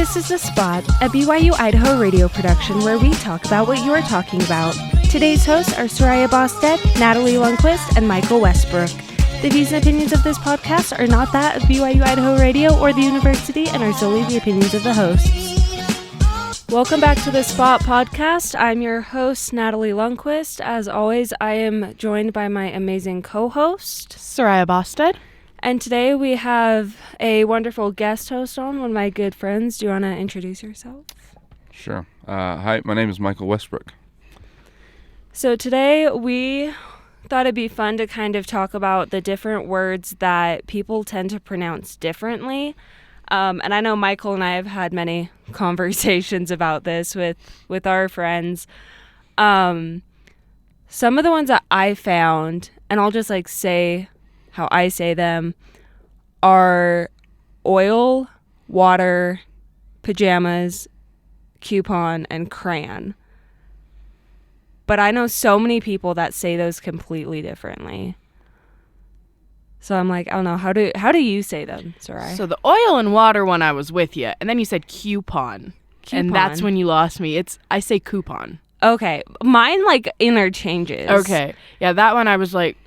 This is The Spot, a BYU-Idaho radio production where we talk about what you're talking about. Today's hosts are Soraya Bosted, Natalie Lundquist, and Michael Westbrook. The views and opinions of this podcast are not that of BYU-Idaho Radio or the university and are solely the opinions of the hosts. Welcome back to The Spot podcast. I'm your host, Natalie Lundquist. As always, I am joined by my amazing co-host, Soraya Bosted. And today we have a wonderful guest host on, one of my good friends. Do you want to introduce yourself? Sure. Hi, my name is Michael Westbrook. So today we thought it'd be fun to kind of talk about the different words that people tend to pronounce differently. And I know Michael and I have had many conversations about this with our friends. Some of the ones that I found, and I'll just say how I say them, are oil, water, pajamas, coupon, and crayon. But I know so many people that say those completely differently. So I'm like, I don't know, how do you say them, Sarai? So the oil and water one, I was with you, and then you said coupon. And that's when you lost me. I say coupon. Okay, mine interchanges. Okay, yeah, that one I was like,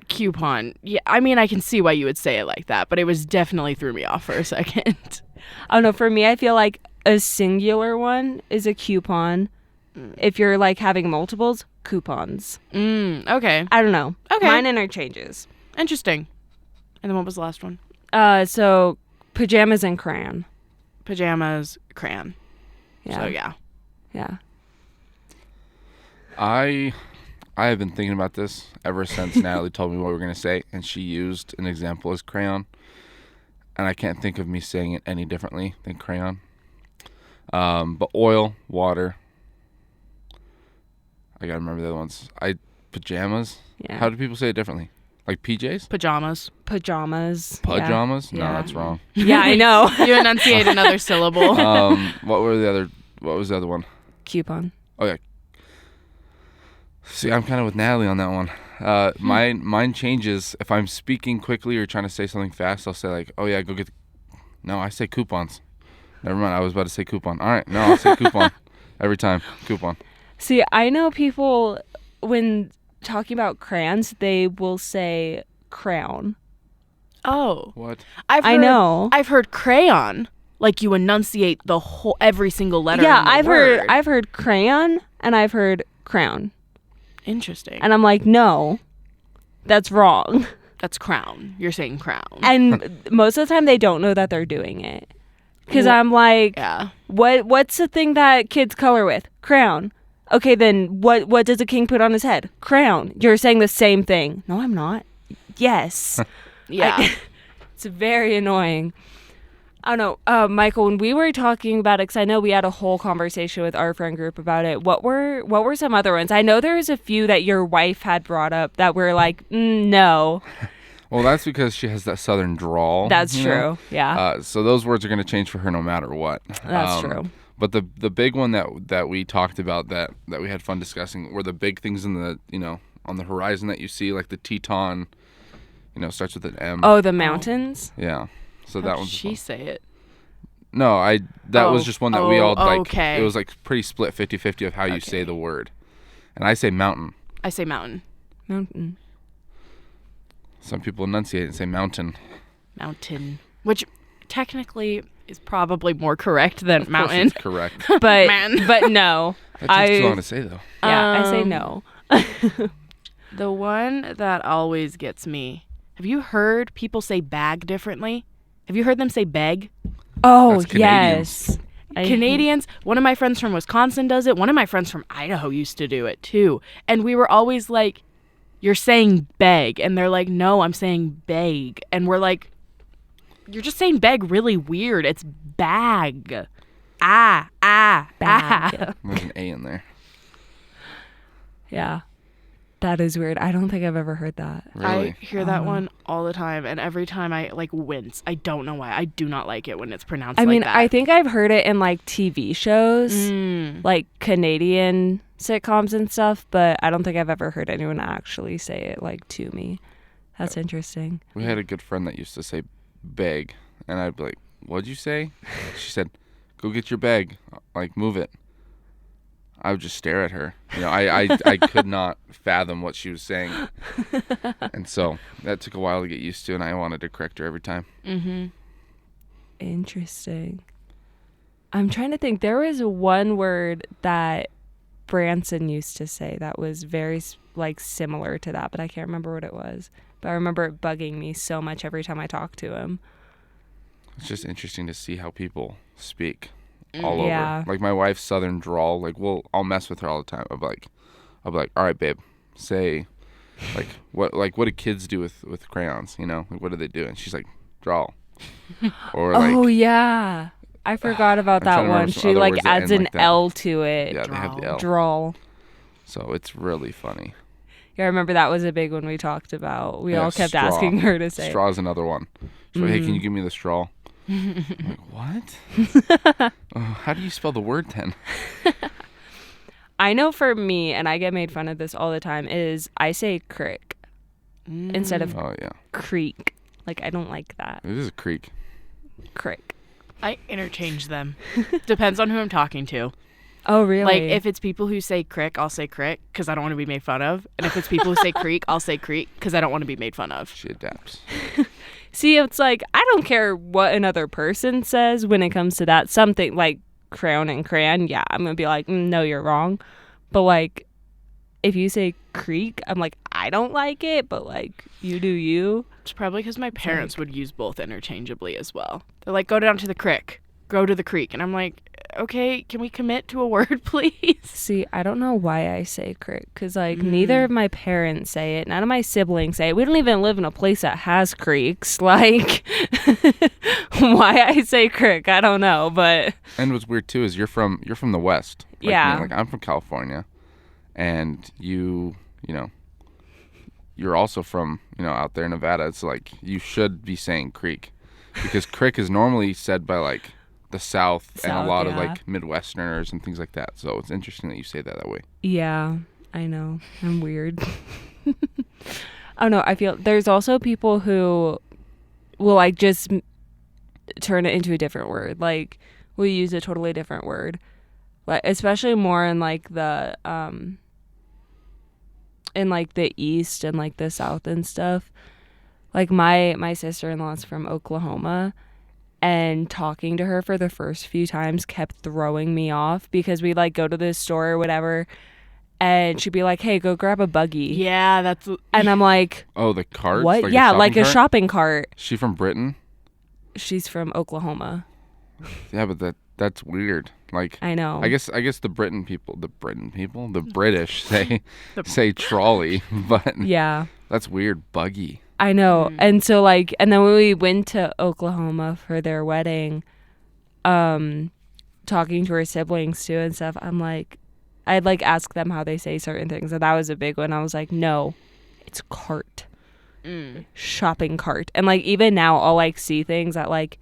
coupon. Yeah, I mean, I can see why you would say it like that, but it was definitely threw me off for a second. I don't know, for me, I feel like a singular one is a coupon. If you're having multiples, coupons. Okay. I don't know. Okay. Mine interchanges. Interesting. And then what was the last one? So pajamas and crayon. Pajamas, crayon. Yeah. So yeah. Yeah. I have been thinking about this ever since Natalie told me what we were going to say, and she used an example as crayon. And I can't think of me saying it any differently than crayon. But oil, water. I got to remember the other ones. Pajamas? Yeah. How do people say it differently? Like PJs? Pajamas. Pajamas. Pajamas? Yeah. No, Yeah. that's wrong. Yeah, I know. You enunciate another syllable. What was the other one? Coupon. Oh, yeah. See, I'm kind of with Natalie on that one. Mine changes. If I'm speaking quickly or trying to say something fast, I'll say oh yeah, go get No, I say coupons. Never mind, I was about to say coupon. All right, no, I'll say coupon. Every time, coupon. See, I know people, when talking about crayons, they will say crown. Oh. What? I know. I've heard crayon. Like you enunciate every single letter. Yeah, in the word. I've heard crayon and I've heard crown. Interesting. And I'm like, no, that's wrong. That's crown. You're saying crown. And most of the time they don't know that they're doing it. Because I'm like, yeah. What's the thing that kids color with? Crown. Okay, then what does a king put on his head? Crown. You're saying the same thing. No, I'm not. Yes. Yeah. It's very annoying. I don't know, Michael, when we were talking about it, because I know we had a whole conversation with our friend group about it, what were some other ones? I know there's a few that your wife had brought up that were like, no. Well, that's because she has that southern drawl. That's true, know? Yeah. So those words are going to change for her no matter what. That's true. But the big one that we talked about that we had fun discussing were the big things in the, on the horizon that you see, like the Teton, starts with an M. Oh, the mountains? Yeah. So that one's she say it? No, that was just one that we all okay. It was pretty split 50-50 of how you say the word. And I say mountain. I say mountain. Mountain. Some people enunciate and say mountain. Mountain. Which technically is probably more correct than mountain. It's correct. But no. That takes too long to say though. Yeah, I say no. The one that always gets me. Have you heard people say bag differently? Have you heard them say beg? Oh, That's yes. Canadians, one of my friends from Wisconsin does it. One of my friends from Idaho used to do it too. And we were always like, you're saying beg. And they're like, no, I'm saying beg. And we're like, you're just saying beg really weird. It's bag. Bag. There's an A in there. Yeah. That is weird. I don't think I've ever heard that. Really? I hear that one all the time, and every time I wince. I don't know why. I do not like it when it's pronounced like that. I think I've heard it in TV shows, like Canadian sitcoms and stuff, but I don't think I've ever heard anyone actually say it to me. That's interesting. We had a good friend that used to say beg, and I'd be like, what'd you say? She said, go get your bag. Like, move it. I would just stare at her. I could not fathom what she was saying. And so that took a while to get used to, and I wanted to correct her every time. Mm-hmm. Interesting. I'm trying to think. There was one word that Branson used to say that was very similar to that, but I can't remember what it was. But I remember it bugging me so much every time I talked to him. It's just interesting to see how people speak all Yeah. over. Like my wife's southern drawl. Like I'll mess with her all the time. I'll be like, all right, babe, say, what do kids do with crayons? Like what do they do? And she's like, draw. Or Oh yeah, I forgot about that one. She adds an L to it. Yeah, they have the L. Draw. So it's really funny. Yeah, I remember that was a big one we talked about. We Yeah, all kept straw. asking her to say. Straw is another one. She's like, hey, can you give me the straw? I'm like, what? How do you spell the word then? I know for me, and I get made fun of this all the time, is I say crick instead of creek. Like, I don't like that. It is a creek. Crick. I interchange them. Depends on who I'm talking to. Oh, really? Like, if it's people who say crick, I'll say crick because I don't want to be made fun of. And if it's people who say creek, I'll say creek because I don't want to be made fun of. She adapts. See, it's like, I don't care what another person says when it comes to that. Something like crown and crayon, yeah, I'm going to be like, no, you're wrong. But, like, if you say creek, I'm like, I don't like it, but, like, you do you. It's probably because my parents would use both interchangeably as well. They're like, go down to the crick, go to the creek. And I'm like, okay, can we commit to a word, please? See, I don't know why I say crick, because, like, neither of my parents say it. None of my siblings say it. We don't even live in a place that has creeks. Like, why I say crick, I don't know, but... And what's weird, too, is you're from the West. Like yeah. me. Like, I'm from California, and you're also from, out there in Nevada. It's like, you should be saying creek, because crick is normally said by, like, the South and a lot of like Midwesterners and things like that. So it's interesting that you say that way. Yeah, I know. I'm weird. I don't know. I feel there's also people who will like just turn it into a different word. Like will use a totally different word. Like especially more in like the East and like the South and stuff. Like my sister-in-law is from Oklahoma. And talking to her for the first few times kept throwing me off because we'd like go to the store or whatever and she'd be like, hey, go grab a buggy. Yeah, that's... And I'm like... Oh, the cart? What? Like yeah, a shopping cart. Is she from Britain? She's from Oklahoma. Yeah, but that's weird. Like I know. I guess the British say trolley, but yeah. That's weird. Buggy. I know. And so like and then when we went to Oklahoma for their wedding, talking to her siblings too and stuff, I'm like I'd like ask them how they say certain things, and that was a big one. I was like, no, it's cart. Shopping cart. And like even now I'll like see things that like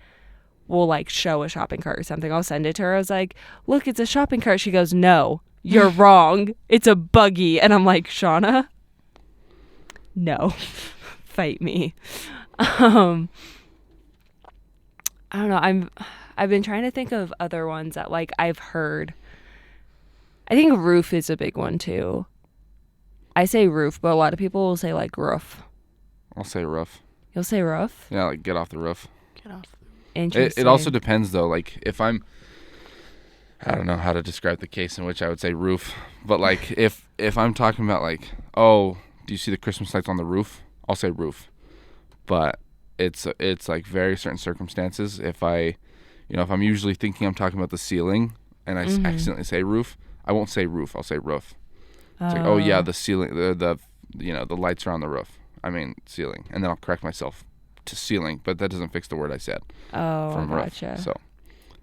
will like show a shopping cart or something. I'll send it to her. I was like, look, it's a shopping cart. She goes, no, you're wrong. It's a buggy. And I'm like, Shauna, no. Fight me. I don't know. I've been trying to think of other ones that like I've heard. I think roof is a big one too. I say roof, but a lot of people will say like roof. I'll say roof. You'll say roof? Yeah, like get off the roof. Get off. Interesting. It also depends though. Like if I don't know how to describe the case in which I would say roof, but like if I'm talking about like, oh, do you see the Christmas lights on the roof? I'll say roof, but it's like very certain circumstances. If if I'm usually thinking I'm talking about the ceiling and I accidentally say roof, I won't say roof. I'll say roof. It's like, oh yeah, the ceiling, the lights are on the roof. I mean ceiling, and then I'll correct myself to ceiling, but that doesn't fix the word I said. Oh, from gotcha. Roof. So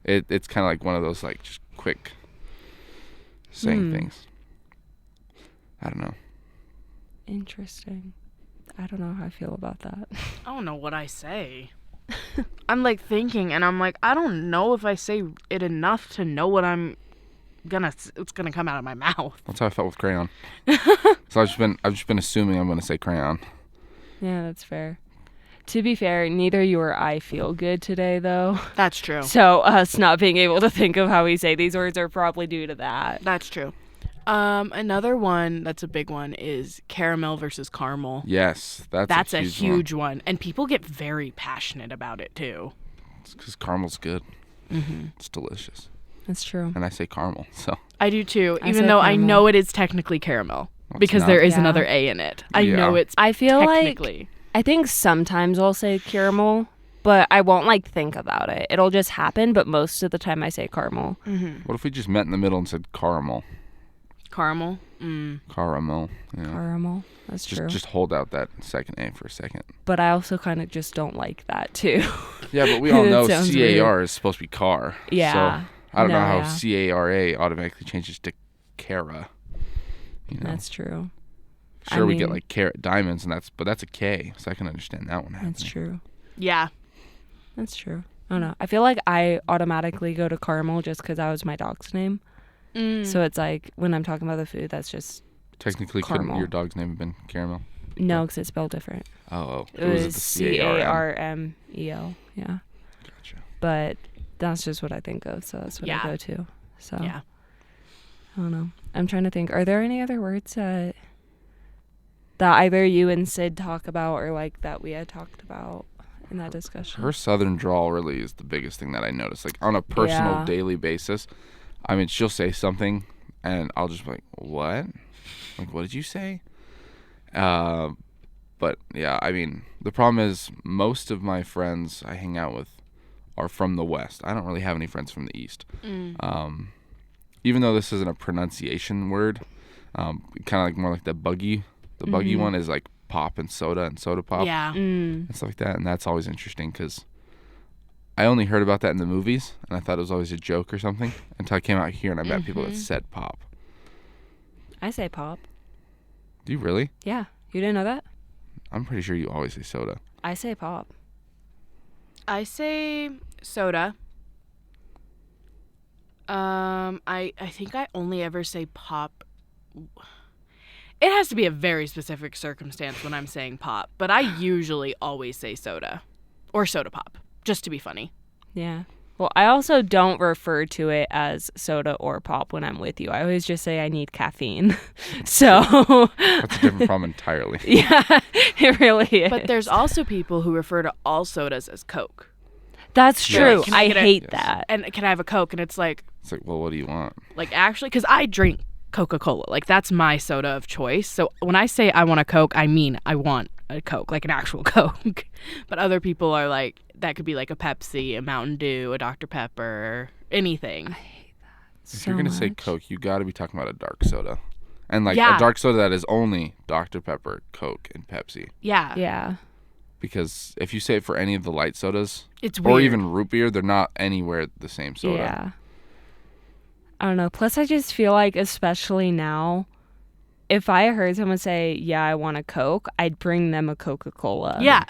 it's kind of like one of those like just quick saying things. I don't know. Interesting. I don't know how I feel about that. I don't know what I say. I'm like thinking and I'm like, I don't know if I say it enough to know what it's gonna come out of my mouth. That's how I felt with crayon. So I've just been assuming I'm gonna say crayon. Yeah, that's fair. To be fair, neither you or I feel good today, though. That's true. So us not being able to think of how we say these words are probably due to that. That's true. Another one that's a big one is caramel versus caramel. Yes, that's a huge huge one. And people get very passionate about it, too. It's because caramel's good. Mm-hmm. It's delicious. That's true. And I say caramel, so. I do, too, I even say though I caramel. know it is technically caramel. Well, it's Because not. there is Yeah. another A in it. I Yeah. know it's I feel technically. I think sometimes I'll say caramel, but I won't like think about it. It'll just happen, but most of the time I say caramel. Mm-hmm. What if we just met in the middle and said caramel? Caramel? Caramel. Yeah. Caramel. That's true. Just hold out that second A for a second. But I also kind of just don't like that too. Yeah, but we all It know sounds CAR is supposed to be car. Yeah. So I don't know how yeah. CARA automatically changes to cara. You know? That's true. Sure, I we get mean- like carat diamonds, but that's a K, so I can understand that one happening. That's true. Yeah. That's true. I don't know. I feel like I automatically go to caramel just because that was my dog's name. So it's like when I'm talking about the food, that's just Technically, couldn't Caramel. your dog's name have been caramel? no, because it's spelled different. Oh. It was the CARMEL. Yeah. Gotcha. But that's just what I think of, so that's what Yeah. I go to. So Yeah. I don't know. I'm trying to think. Are there any other words that either you and Sid talk about or like that we had talked about in that discussion? Her southern drawl really is the biggest thing that I notice. Like on a personal Yeah. daily basis, I mean, she'll say something, and I'll just be like, "What? Like, what did you say?" But yeah, I mean, the problem is most of my friends I hang out with are from the West. I don't really have any friends from the East. Even though this isn't a pronunciation word, kind of like more like the buggy. The buggy one is like pop and soda pop. Yeah. And stuff like that, and that's always interesting because I only heard about that in the movies, and I thought it was always a joke or something until I came out here and I met people that said pop. I say pop. Do you really? Yeah. You didn't know that? I'm pretty sure you always say soda. I say pop. I say soda. I think I only ever say pop. It has to be a very specific circumstance when I'm saying pop, but I usually always say soda or soda pop, just to be funny. Yeah. Well, I also don't refer to it as soda or pop when I'm with you. I always just say I need caffeine. So, That's a different problem entirely. yeah, it really is. But there's also people who refer to all sodas as Coke. That's Yes. true. Can I I get a- hate Yes. that. And can I have a Coke? And it's like It's like, well, what do you want? actually, because I drink Coca-Cola. Like, that's my soda of choice. So when I say I want a Coke, I mean I want a Coke, like an actual Coke. But other people are like, that could be like a Pepsi, a Mountain Dew, a Dr. Pepper, anything. If you're going to say much. Coke, you got to be talking about a dark soda. And like Yeah. a dark soda that is only Dr. Pepper, Coke, and Pepsi. Yeah. Yeah. Because if you say it for any of the light sodas, It's weird. or even root beer, they're not anywhere the same soda. Yeah. I don't know. Plus, I just feel like, especially now, if I heard someone say, yeah, I want a Coke, I'd bring them a Coca-Cola. Yeah.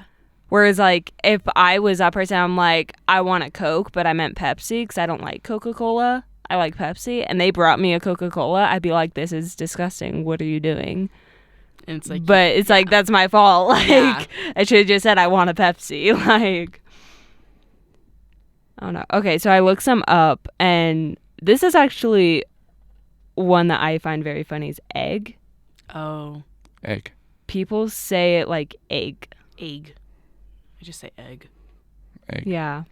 Whereas, like, if I was that person, I'm like, I want a Coke, but I meant Pepsi because I don't like Coca-Cola. I like Pepsi. And they brought me a Coca-Cola. I'd be like, this is disgusting. What are you doing? And it's like, But it's like, that's my fault. Like, Yeah. I should have just said, I want a Pepsi. Like, I don't know. Okay, so I looked some up, and this is actually one that I find very funny is egg. oh, Egg. People say it like egg. egg. I just say egg. Egg. Yeah.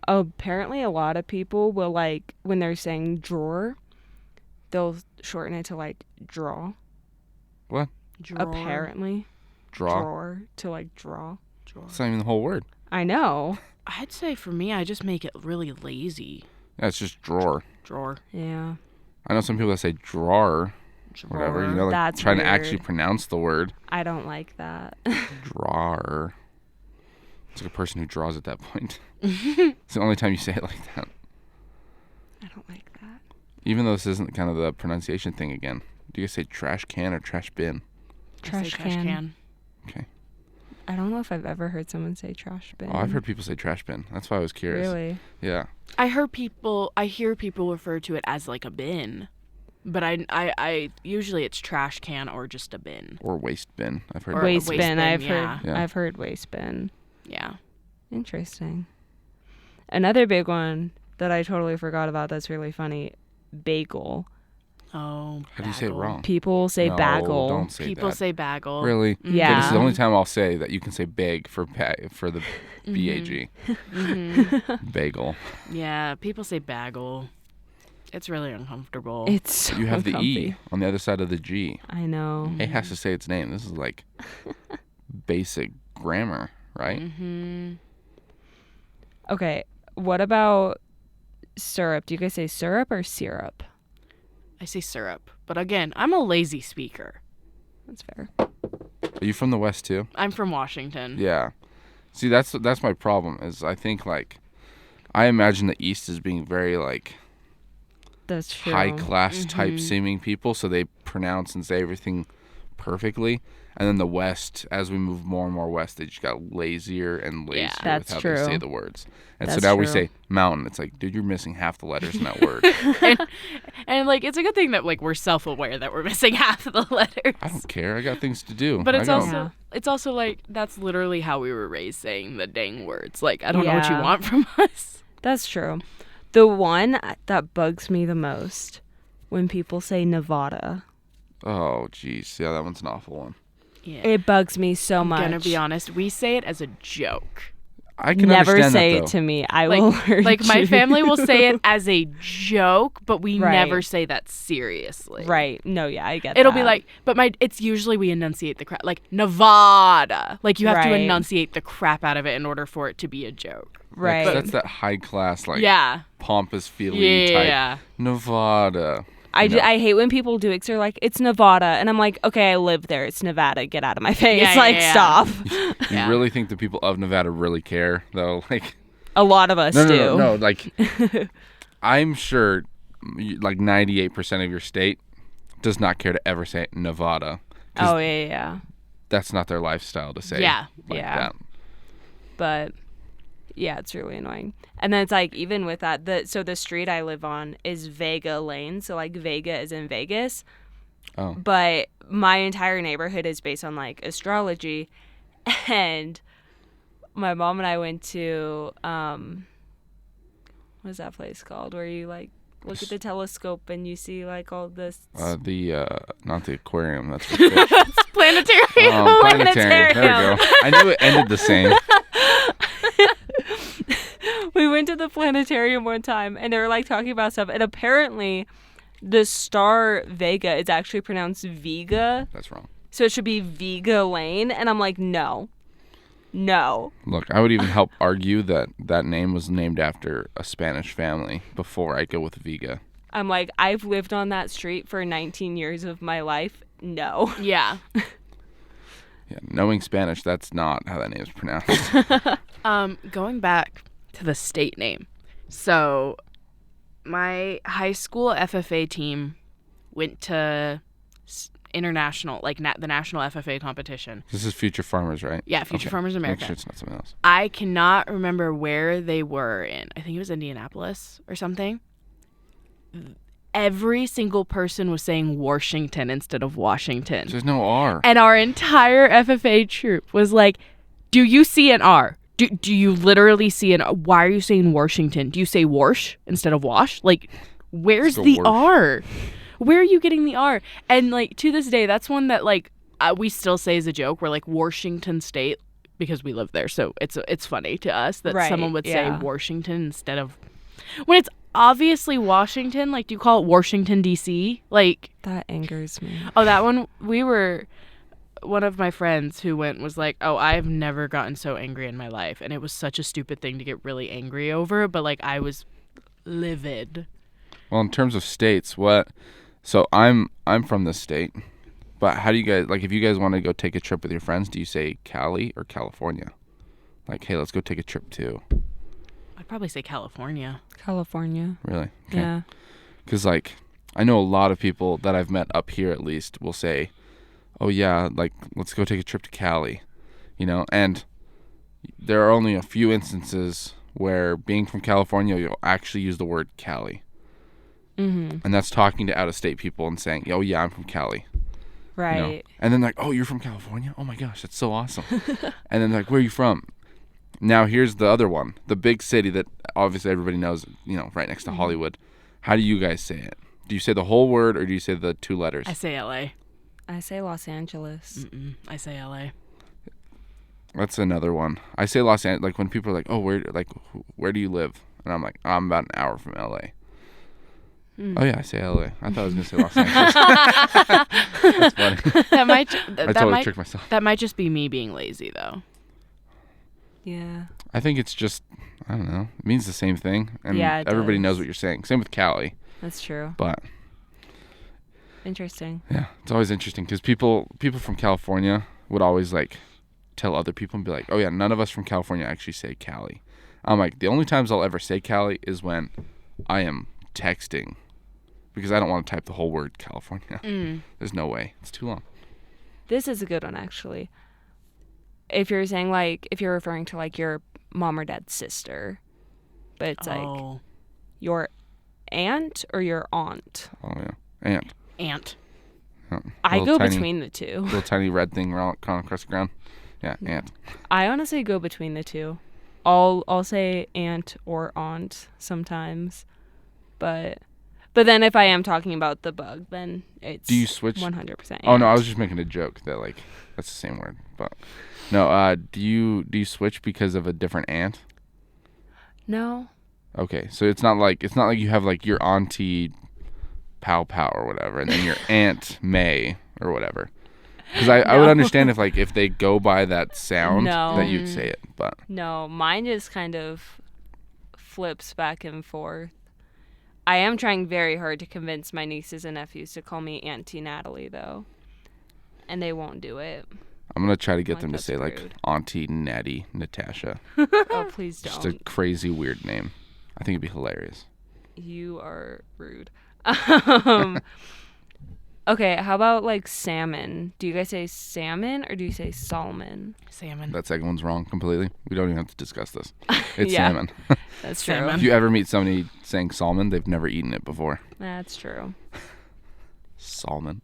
Apparently a lot of people will, like, when they're saying drawer, they'll shorten it to like draw. What? Drawer. Apparently. Draw. Drawer to like draw. Drawer. It's not even the whole word. I know. I'd say for me, I just make it really lazy. Yeah, it's just drawer. Drawer. Yeah. I know some people that say drawer, whatever. You know, like That's trying to weird. actually pronounce the word. I don't like that. Drawer. It's like a person who draws at that point. It's the only time you say it like that. I don't like that. Even though this isn't kind of the pronunciation thing again. Do you guys say trash can or trash bin? I say Trash can. Okay. I don't know if I've ever heard someone say trash bin. Oh, I've heard people say trash bin. That's why I was curious. Really? Yeah. I hear people refer to it as like a bin. But I usually it's trash can or just a bin. Or waste bin. I've heard Or that. Waste waste bin. bin, I've yeah. heard. Yeah. I've heard waste bin. Yeah. Interesting. Another big one that I totally forgot about that's really funny. Bagel. Oh. How do you say it bagel. wrong? People say No, bagel. don't say People that. say bagel. Really? Yeah. Okay, this is the only time I'll say that you can say bag for the B-A-G. Bagel. Yeah, people say bagel. It's really uncomfortable. It's so You have the comfy. E on the other side of the G. I know. It has to say its name. This is like basic grammar, right? Mm-hmm. Okay. What about syrup? Do you guys say syrup or syrup? I say syrup. But again, I'm a lazy speaker. That's fair. Are you from the West too? I'm from Washington. Yeah. See, that's my problem. Is I think like I imagine the East as being very like That's true. high class type seeming people, so they pronounce and say everything perfectly. And then the West, as we move more and more west, they just got lazier and lazier That's with how they true. say the words. And That's so now we true. say mountain. It's like, dude, you're missing half the letters in that word. And like it's a good thing that like we're self-aware that we're missing half of the letters. I don't care. I got things to do. But I it's got- also it's also like that's literally how we were raised saying the dang words. Like I don't know what you Yeah. want from us. That's true. The one that bugs me the most when people say Nevada. Oh, jeez. Yeah, that one's an awful one. Yeah. It bugs me so much. I'm gonna be honest, we say it as a joke. I can Never understand say that, it though. to me. I will hurt Like my you. family will say it as a joke, but we Right. never say that seriously. Right. No, yeah, I get It'll that. be like, but it's usually we enunciate the crap, like Nevada. Like you have to Right. enunciate the crap out of it in order for it to be a joke. right. That's that high class, like Yeah. pompous feely type. Yeah. Nevada. I No. hate when people do it 'cause they're like, it's Nevada. And I'm like, okay, I live there. It's Nevada. Get out of my face. Yeah, like, yeah. stop. You Yeah. really think the people of Nevada really care, though? Like, A lot of us no, do. no, no, no. Like, I'm sure, like 98% of your state does not care to ever say Nevada. 'Cause Oh, yeah, yeah. that's not their lifestyle to say. Yeah. like Yeah. that. But yeah, it's really annoying. And then it's like, even with that, the street I live on is Vega Lane. So like Vega is in Vegas. Oh. But my entire neighborhood is based on like astrology. And my mom and I went to, what's that place called? Where you like look at the telescope and you see like all this. Not the aquarium. That's for fish. Planetarium. Planetarium. There we go. I knew it ended the same. We went to the planetarium one time and they were like talking about stuff, and apparently the star Vega is actually pronounced Vega, That's wrong. so it should be Vega Lane. And I'm like, no. Look, I would even help argue that that name was named after a Spanish family before I go with Vega. I'm like, I've lived on that street for 19 years of my life. No. Yeah. Yeah, knowing Spanish, that's not how that name is pronounced. Going back to the state name. So, my high school FFA team went to international, like the national FFA competition. This is Future Farmers, right? Yeah, Future Farmers America. Make sure it's not something else. I cannot remember where they were in. I think it was Indianapolis or something. Every single person was saying Washington instead of Washington. There's no R. And our entire FFA troop was like, do you see an R? Do you literally see an R? Why are you saying Washington? Do you say Warsh instead of Wash? Like, where's go the Warsh. R? Where are you getting the R? And, like, to this day, that's one that, like, we still say as a joke. We're like, Washington State, because we live there. So it's funny to us that Right, someone would say yeah. Washington instead of... When it's obviously Washington, like, do you call it Washington, D.C.? Like... That angers me. Oh, that one, one of my friends who went was like, oh, I've never gotten so angry in my life. And it was such a stupid thing to get really angry over, but like I was livid. Well, in terms of states, so I'm from the state, but how do you guys, like, if you guys want to go take a trip with your friends, do you say Cali or California? Like, hey, let's go take a trip to. I'd probably say California. California. Really? Okay. Yeah. Because, like, I know a lot of people that I've met up here at least will say, oh, yeah, like, let's go take a trip to Cali, and there are only a few instances where being from California, you'll actually use the word Cali. And that's talking to out-of-state people and saying, oh, yeah, I'm from Cali. Right. You know? And then like, oh, you're from California? Oh, my gosh, that's so awesome. And then like, where are you from? Now, here's the other one. The big city that obviously everybody knows, right next to Hollywood. How do you guys say it? Do you say the whole word or do you say the 2 letters? I say L.A. I say Los Angeles. I say L.A. That's another one. I say Los Angeles. Like when people are like, oh, where do you live? And I'm like, I'm about an hour from L.A. Oh, yeah, I say L.A. I thought I was going to say Los Angeles. That's funny. I totally tricked myself. That might just be me being lazy, though. Yeah. I think it's just, I don't know. It means the same thing. And Yeah, it everybody does. knows what you're saying. Same with Cali. That's true. But, Interesting. yeah, it's always interesting because people from California would always, like, tell other people and be like, oh, yeah, none of us from California actually say Cali. I'm like, the only times I'll ever say Cali is when I am texting because I don't want to type the whole word California. There's no way. It's too long. This is a good one, actually. If you're saying, like, if you're referring to, like, your mom or dad's sister, but it's like your aunt or your aunt. Oh, yeah. Aunt. Oh, I go tiny, between the two. Little tiny red thing crawling across the ground. Yeah, aunt. I honestly go between the two. I'll say aunt or aunt sometimes, but then if I am talking about the bug, then it's Do you switch? 100%. Oh no, I aunt. was just making a joke that like that's the same word, but no. Do you switch because of a different aunt? No. Okay, so it's not like you have like your auntie Pow Pow or whatever, and then your aunt May or whatever. Because I would understand if they go by that sound that you'd say it, but No, mine just kind of flips back and forth. I am trying very hard to convince my nieces and nephews to call me Auntie Natalie, though, and they won't do it. I'm gonna try to get Like, them to that's say like rude. Auntie Natty Natasha. Oh, please Just don't. a crazy weird name. I think it'd be hilarious. You are rude. Okay, how about like salmon? Do you guys say salmon or do you say salmon? Salmon. That second one's wrong completely. We don't even have to discuss this. It's Yeah. salmon. That's true. Salmon. If you ever meet somebody saying salmon, they've never eaten it before. That's true. Salmon.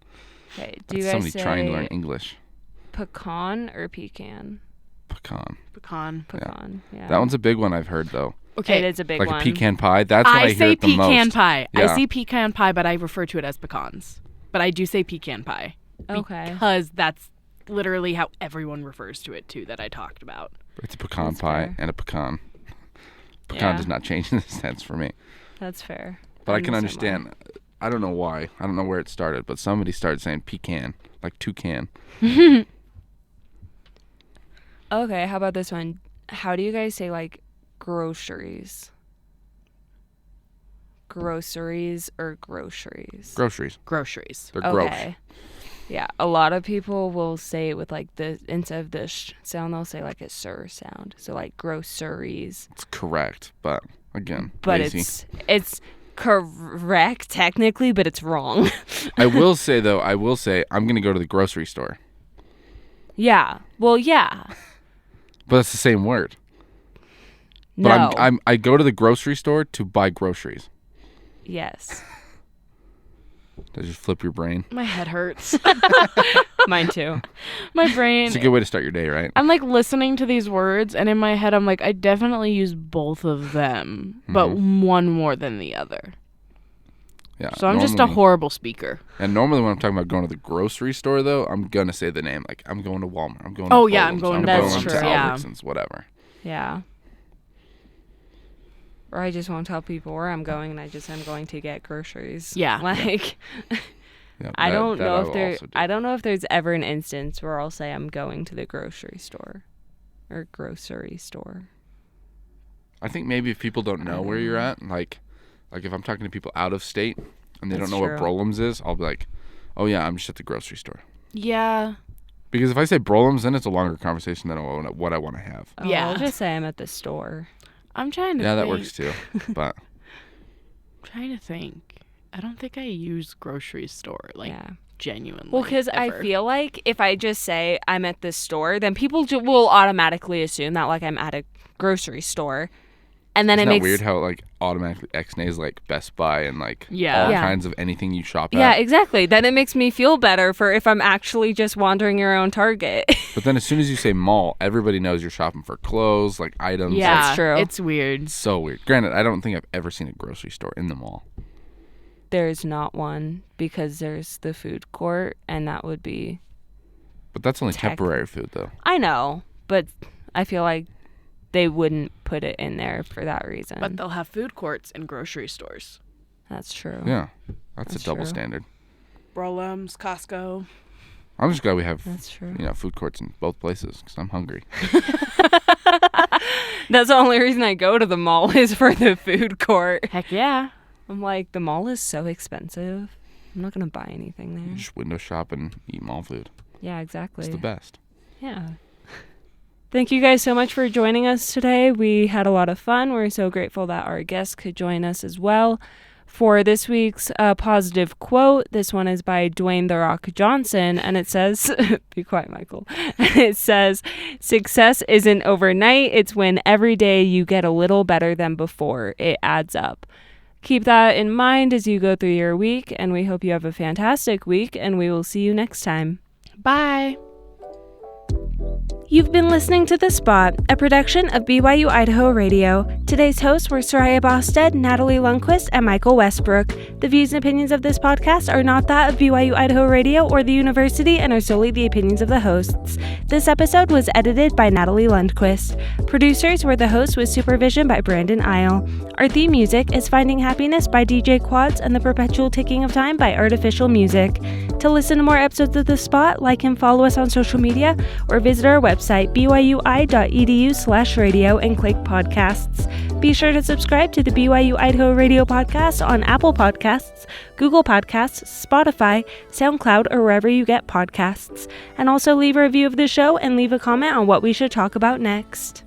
Okay, do you That's guys somebody say trying to learn English. pecan or pecan? Pecan. Pecan, yeah. That one's a big one I've heard though. It is a big Like one. a pecan pie. That's what I hear say it the most. pecan pie. Yeah. I say pecan pie, but I refer to it as pecans. But I do say pecan pie. Okay. Because that's literally how everyone refers to it, too, that I talked about. It's a pecan That's pie fair. and a pecan. Pecan Yeah. does not change in the sense for me. That's fair. But I I'm can the same way. understand. I don't know why. I don't know where it started, but somebody started saying pecan, like toucan. Okay, how about this one? How do you guys say like groceries? Groceries or groceries? Groceries. Groceries. They're gross. Okay. Yeah, a lot of people will say it with like the instead of the sh sound, they'll say like a sir sound. So like groceries. It's correct, but again, But lazy. it's correct technically, but it's wrong. I will say though, I'm gonna go to the grocery store, Yeah. Well, yeah. but it's the same word. No. But I go to the grocery store to buy groceries. Yes. Did I just flip your brain? My head hurts. Mine too. My brain. It's a good way to start your day, right? I'm like listening to these words, and in my head, I'm like, I definitely use both of them, but one more than the other. Yeah. So I'm just a horrible speaker. And normally when I'm talking about going to the grocery store, though, I'm gonna say the name. Like I'm going to Walmart. I'm going. Oh, to yeah, I'm Kohl's, going to That's going true, to yeah. Albertsons, whatever. Yeah. Or I just won't tell people where I'm going, and I'm going to get groceries. Yeah. Like, Yeah, I don't know if will there. also do. I don't know if there's ever an instance where I'll say I'm going to the grocery store, or grocery store. I think maybe if people don't know where you're at, like if I'm talking to people out of state and they That's don't know what true. Brolum's is, I'll be like, oh yeah, I'm just at the grocery store. Yeah. Because if I say Brolum's, then it's a longer conversation than what I want to have. Oh, Yeah. I'll just say I'm at the store. I'm trying to Yeah, think. that works too. But Trying to think. I don't think I use grocery store, like, Yeah. genuinely. Well, because I ever. feel like if I just say I'm at the store, then people will automatically assume that like I'm at a grocery store, And then Isn't it that makes weird how it, like, automatically X-nays, like, Best Buy and, like, Yeah. all Yeah. kinds of anything you shop at. Yeah, exactly. Then it makes me feel better for if I'm actually just wandering around Target. But then as soon as you say mall, everybody knows you're shopping for clothes, like, items. Yeah, That's true. It's weird. It's so weird. Granted, I don't think I've ever seen a grocery store in the mall. There's not one because there's the food court, and that would be... But that's only Tech. temporary food, though. I know, but I feel like they wouldn't put it in there for that reason. But they'll have food courts in grocery stores. That's true. Yeah. That's a That's double true. standard. Brolums, Costco. I'm just glad we have, That's true. food courts in both places because I'm hungry. That's the only reason I go to the mall is for the food court. Heck yeah. I'm like, the mall is so expensive. I'm not going to buy anything there. Just window shop and eat mall food. Yeah, exactly. It's the best. Yeah. Thank you guys so much for joining us today. We had a lot of fun. We're so grateful that our guests could join us as well. For this week's positive quote, this one is by Dwayne "The Rock" Johnson, and it says, be quiet, Michael. It says, "Success isn't overnight. It's when every day you get a little better than before. It adds up." Keep that in mind as you go through your week, and we hope you have a fantastic week, and we will see you next time. Bye. You've been listening to The Spot, a production of BYU-Idaho Radio. Today's hosts were Soraya Bosted, Natalie Lundquist, and Michael Westbrook. The views and opinions of this podcast are not that of BYU-Idaho Radio or the university and are solely the opinions of the hosts. This episode was edited by Natalie Lundquist. Producers were the hosts with supervision by Brandon Isle. Our theme music is Finding Happiness by DJ Quads and The Perpetual Ticking of Time by Artificial Music. To listen to more episodes of The Spot, like and follow us on social media or visit our website byui.edu/radio and click podcasts. Be sure to subscribe to the BYU-Idaho Radio podcast on Apple Podcasts, Google Podcasts, Spotify, SoundCloud, or wherever you get podcasts. And also leave a review of the show and leave a comment on what we should talk about next.